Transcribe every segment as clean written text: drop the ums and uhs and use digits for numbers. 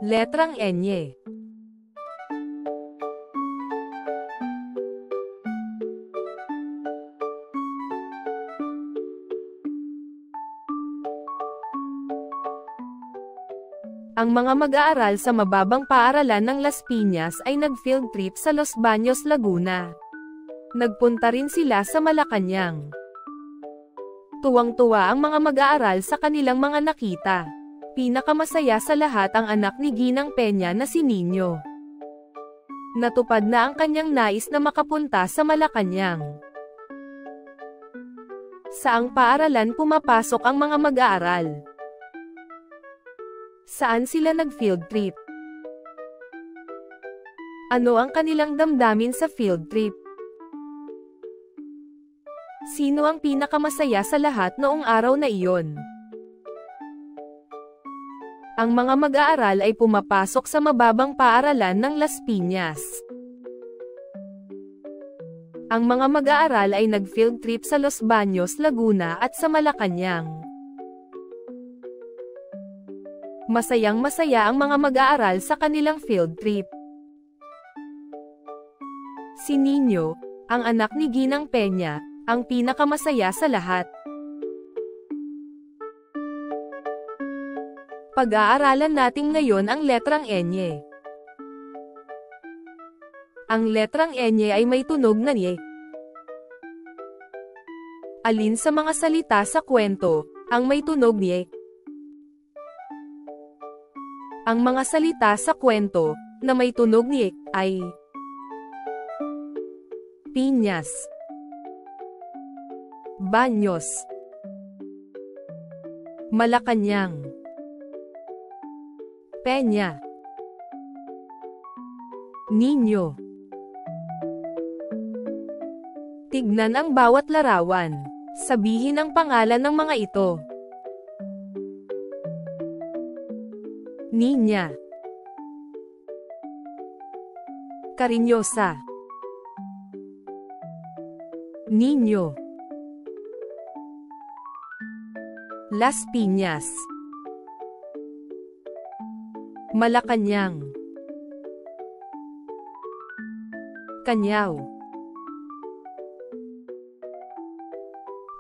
Letrang Enye. Ang mga mag-aaral sa mababang paaralan ng Las Piñas ay nag-field trip sa Los Baños, Laguna. Nagpunta rin sila sa Malacañang. Tuwang-tuwa ang mga mag-aaral sa kanilang mga nakita. Pinakamasaya sa lahat ang anak ni Ginang Peña na si Nino. Natupad na ang kanyang nais na makapunta sa Malacañang. Saang paaralan pumapasok ang mga mag-aaral? Saan sila nag-field trip? Ano ang kanilang damdamin sa field trip? Sino ang pinakamasaya sa lahat noong araw na iyon? Ang mga mag-aaral ay pumapasok sa mababang paaralan ng Las Piñas. Ang mga mag-aaral ay nag-field trip sa Los Baños, Laguna at sa Malacañang. Masayang-masaya ang mga mag-aaral sa kanilang field trip. Si Nino, ang anak ni Ginang Peña, ang pinakamasaya sa lahat. Pag-aaralan natin ngayon ang letrang Enye. Ang letrang Enye ay may tunog na nye. Alin sa mga salita sa kwento ang may tunog nye? Ang mga salita sa kwento na may tunog ni ay Piñas, Baños, Malacañang, Peña, Nino. Tignan ang bawat larawan. Sabihin ang pangalan ng mga ito. Niña, Cariñosa, Niño, Las Piñas, Malacañang, Cañao.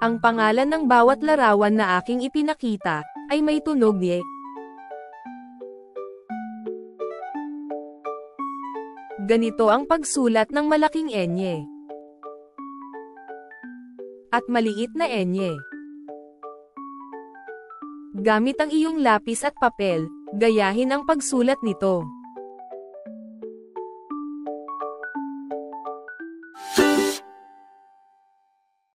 Ang pangalan ng bawat larawan na aking ipinakita ay may tunog ni. Ganito ang pagsulat ng malaking Enye at maliit na Enye. Gamit ang iyong lapis at papel, gayahin ang pagsulat nito.